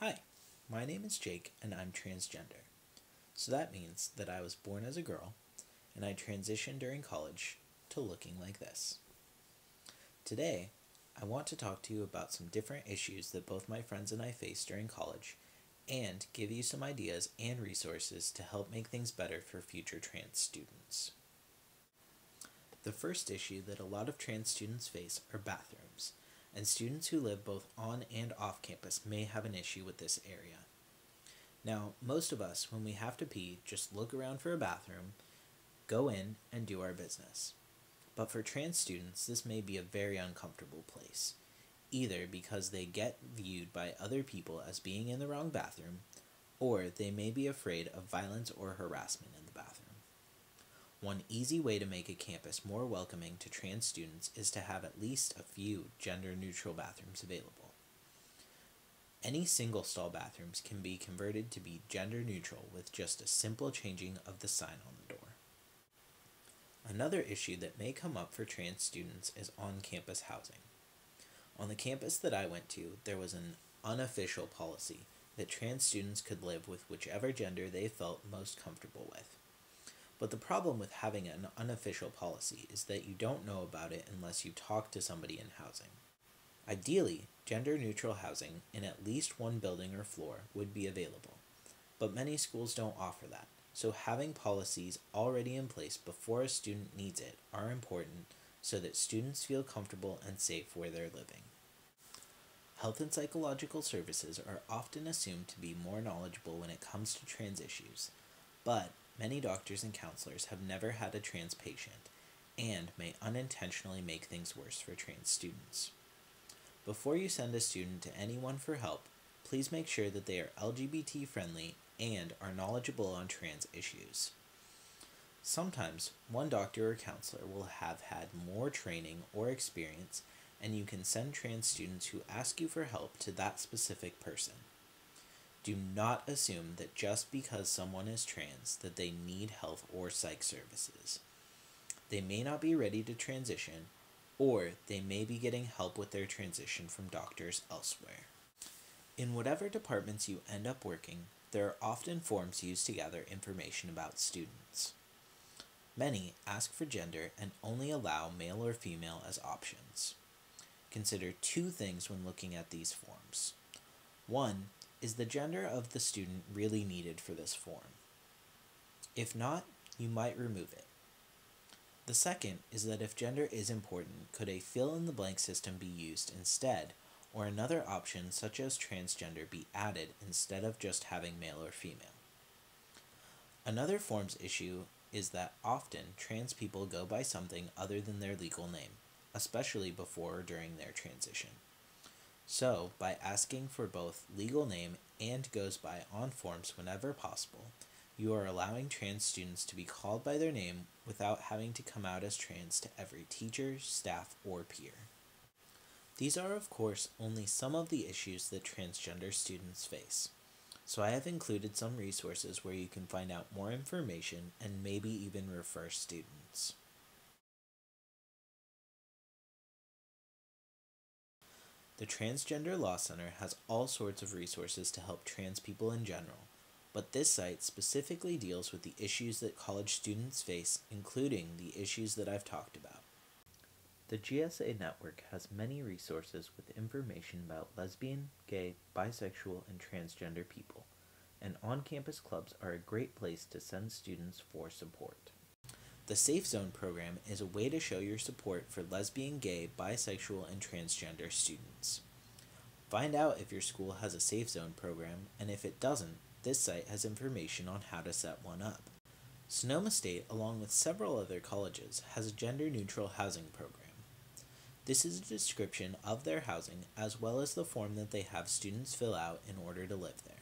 Hi, my name is Jake and I'm transgender. So that means that I was born as a girl and I transitioned during college to looking like this. Today, I want to talk to you about some different issues that both my friends and I faced during college and give you some ideas and resources to help make things better for future trans students. The first issue that a lot of trans students face are bathrooms, and students who live both on and off campus may have an issue with this area. Now, most of us, when we have to pee, just look around for a bathroom, go in, and do our business. But for trans students, this may be a very uncomfortable place, either because they get viewed by other people as being in the wrong bathroom, or they may be afraid of violence or harassment in the bathroom. One easy way to make a campus more welcoming to trans students is to have at least a few gender-neutral bathrooms available. Any single-stall bathrooms can be converted to be gender-neutral with just a simple changing of the sign on the door. Another issue that may come up for trans students is on-campus housing. On the campus that I went to, there was an unofficial policy that trans students could live with whichever gender they felt most comfortable with. But the problem with having an unofficial policy is that you don't know about it unless you talk to somebody in housing. Ideally, gender-neutral housing in at least one building or floor would be available, but many schools don't offer that, so having policies already in place before a student needs it are important so that students feel comfortable and safe where they're living. Health and psychological services are often assumed to be more knowledgeable when it comes to trans issues, but many doctors and counselors have never had a trans patient and may unintentionally make things worse for trans students. Before you send a student to anyone for help, please make sure that they are LGBT friendly and are knowledgeable on trans issues. Sometimes one doctor or counselor will have had more training or experience, and you can send trans students who ask you for help to that specific person. Do not assume that just because someone is trans that they need health or psych services. They may not be ready to transition, or they may be getting help with their transition from doctors elsewhere. In whatever departments you end up working, there are often forms used to gather information about students. Many ask for gender and only allow male or female as options. Consider two things when looking at these forms. One, is the gender of the student really needed for this form? If not, you might remove it. The second is that if gender is important, could a fill-in-the-blank system be used instead, or another option such as transgender be added instead of just having male or female? Another forms issue is that often trans people go by something other than their legal name, especially before or during their transition. So, by asking for both legal name and goes by on forms whenever possible, you are allowing trans students to be called by their name without having to come out as trans to every teacher, staff, or peer. These are, of course, only some of the issues that transgender students face. So I have included some resources where you can find out more information and maybe even refer students. The Transgender Law Center has all sorts of resources to help trans people in general, but this site specifically deals with the issues that college students face, including the issues that I've talked about. The GSA network has many resources with information about lesbian, gay, bisexual, and transgender people, and on-campus clubs are a great place to send students for support. The Safe Zone program is a way to show your support for lesbian, gay, bisexual, and transgender students. Find out if your school has a Safe Zone program, and if it doesn't, this site has information on how to set one up. Sonoma State, along with several other colleges, has a gender-neutral housing program. This is a description of their housing as well as the form that they have students fill out in order to live there.